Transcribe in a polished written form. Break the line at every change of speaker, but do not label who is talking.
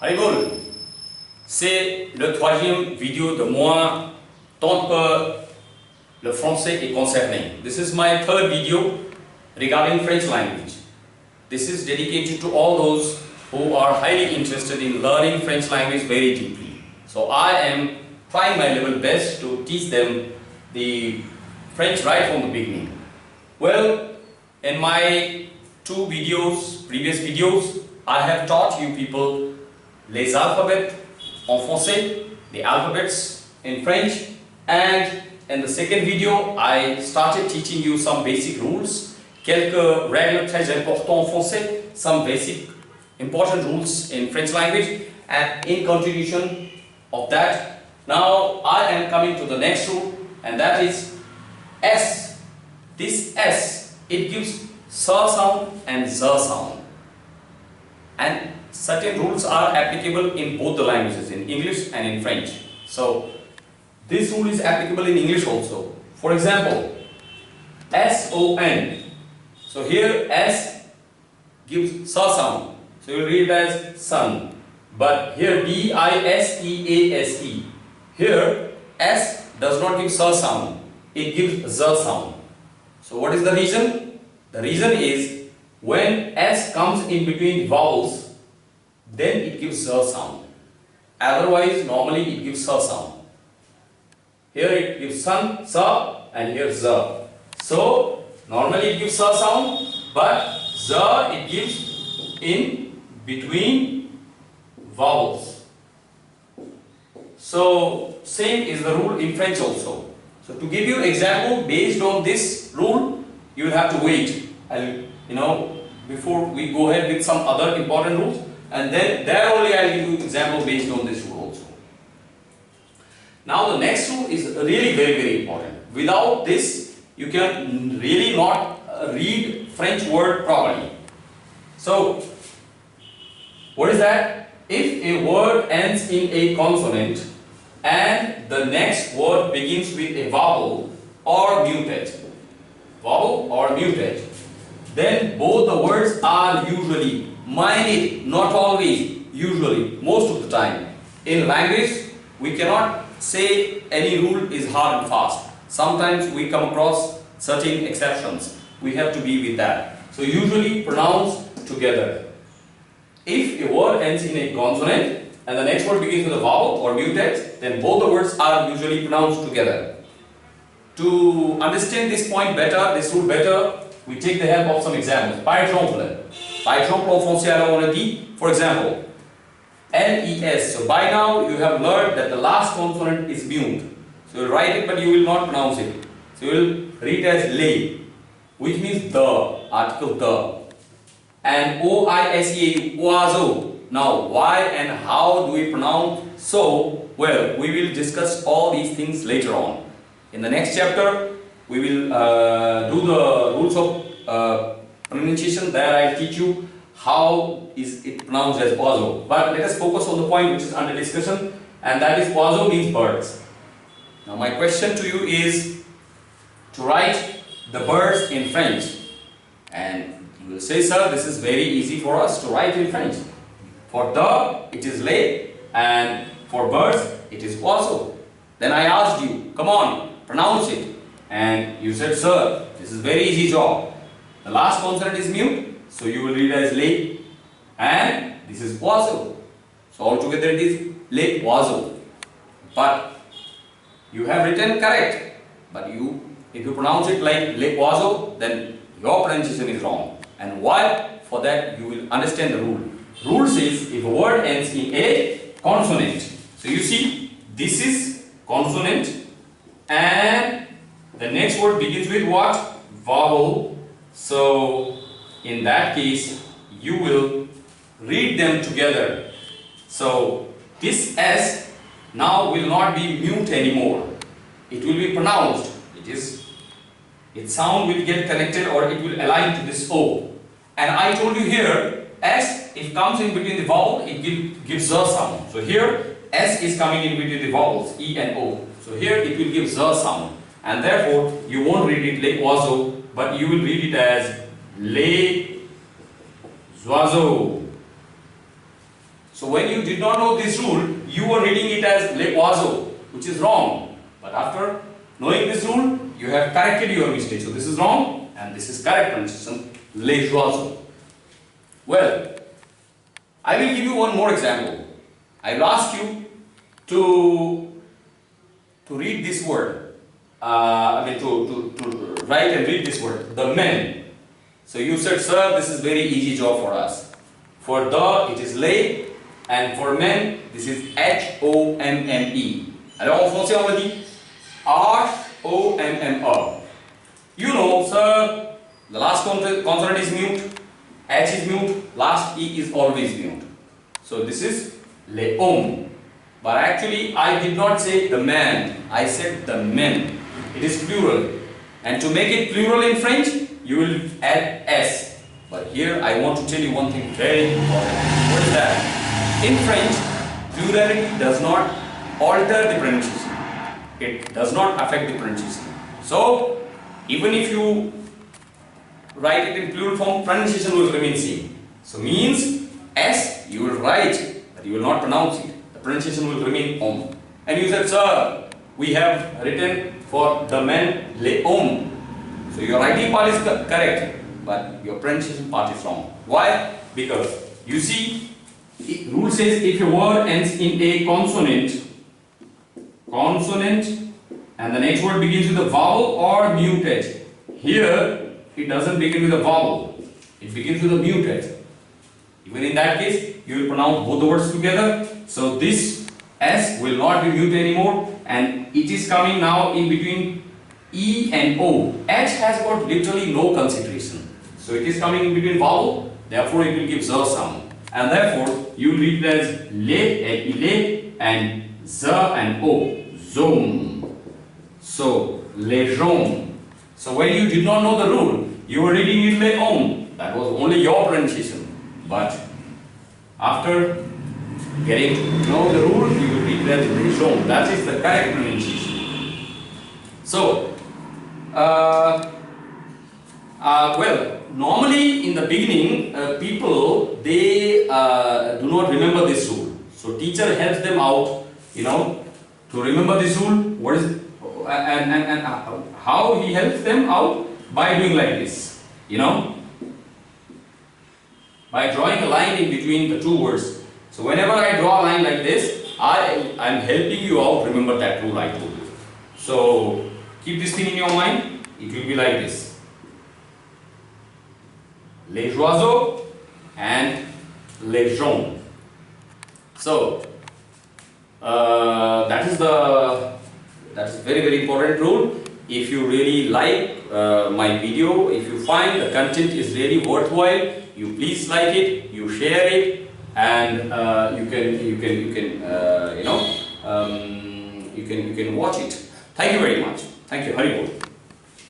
Haribol, c'est le troisième vidéo de moi tant que le français est concerné. This is my third video regarding French language. This is dedicated to all those who are highly interested in learning French language very deeply. So I am trying my level best to teach them the French right from the beginning. Well, in my previous videos, I have taught you people les alphabets en français, the alphabets in French, and in the second video, I started teaching you some basic rules, quelques règles très importantes en français, some basic important rules in French language, and in continuation of that, now I am coming to the next rule, and that is S. This S, it gives sa sound and za sound, and certain rules are applicable in both the languages, in English and in French. So this rule is applicable in English also. For example, S-O-N. So here S gives sa sound, so you read it as sun. But here B-I-S-E-A-S-E. Here S does not give sa sound, it gives za sound. So what is the reason? The reason is when S comes in between vowels, then it gives za sound. Otherwise, normally it gives sa sound. Here it gives sun, sa, and here za. So normally it gives sa sound, but za it gives in between vowels. So same is the rule in French also. So to give you example based on this rule, you will have to wait. Before we go ahead with some other important rules, and then there only I will give you example based on this rule also. Now the next rule is really very important. Without this, you can really not read French word properly. So what is that? If a word ends in a consonant and the next word begins with a vowel or muted, then both the words are usually, mind it, not always, usually, most of the time. In language, we cannot say any rule is hard and fast. Sometimes we come across certain exceptions. We have to be with that. So usually pronounce together. If a word ends in a consonant and the next word begins with a vowel or mutex, then both the words are usually pronounced together. To understand this point better, this rule better, we take the help of some examples. Par exemple en français, alors on a dit, for example, L-E-S. So by now you have learned that the last consonant is mute. So you will write it but you will not pronounce it. So you will read as lay, which means the, article the. And O-I-S-E-A, oiseau. Now why and how do we pronounce so? Well, we will discuss all these things later on. In the next chapter, we will do the rules of pronunciation. There I will teach you how is it pronounced as oiseau. But let us focus on the point which is under discussion, and that is oiseau means birds. Now my question to you is to write the birds in French. And you will say, sir, this is very easy for us to write in French. For the, it is lay, and for birds, it is oiseau. Then I asked you, come on, pronounce it. And you said, sir, this is very easy job. The last consonant is mute, so you will read as lay, and this is oiseau. So altogether it is lay oiseau. But you have written correct, but if you pronounce it like lay oiseau, then your pronunciation is wrong. And why? For that you will understand the rule. Rule says if a word ends in a consonant. So you see, this is consonant, and the next word begins with what? Vowel. So in that case, you will read them together. So this S now will not be mute anymore. It will be pronounced. Its sound will get connected, or it will align to this O. And I told you here, S, if comes in between the vowel, it gives the sound. So here, S is coming in between the vowels, E and O. So here it will give the sound. And therefore, you won't read it like oiseau, but you will read it as les oiseaux. So when you did not know this rule, you were reading it as le oiseau, which is wrong. But after knowing this rule, you have corrected your mistake. So this is wrong and this is correct pronunciation, les oiseaux. Well, I will give you one more example. I will ask you to read this word. To write and read this word, the men. So you said, sir, this is very easy job for us. For the, it is le, and for men, this is H-O-M-M-E. Alors en français, on va dire H-O-M-M-E. You know, sir, the last consonant is mute, H is mute, last E is always mute. So this is le homme. But actually, I did not say the man, I said the men. It is plural. And to make it plural in French, you will add S. But here I want to tell you one thing very important. What is that? In French, plurality does not alter the pronunciation. It does not affect the pronunciation. So, even if you write it in plural form, pronunciation will remain same. So means S you will write, but you will not pronounce it. The pronunciation will remain homme. And you said, sir, we have written for the men les hommes. So your writing part is correct, but your pronunciation part is wrong. Why? Because you see, rule says if a word ends in a consonant, and the next word begins with a vowel or muted. Here, it doesn't begin with a vowel. It begins with a muted. Even in that case, you will pronounce both the words together. So this S will not be mute anymore, and it is coming now in between E and O. H has got literally no consideration. So it is coming in between vowel, therefore it will give Z sound. And therefore, you read it as le, L-E, and Z and O. Zone. So, les hommes. So when you did not know the rule, you were reading it les hommes. That was only your pronunciation. But after getting to know the rule, you will read that les hommes. That is the correct pronunciation. So, well, normally in the beginning, people they do not remember this rule. So teacher helps them out, to remember this rule. What is and how he helps them out? By doing like this, by drawing a line in between the two words. So whenever I draw a line like this, I am helping you out remember that rule I told you. So keep this thing in your mind. It will be like this: les oiseaux and les gens. So that is very, very important rule. If you really like my video, if you find the content is really worthwhile, you please like it, you share it, and you can watch it. Thank you very much. Thank you. Hari Bol.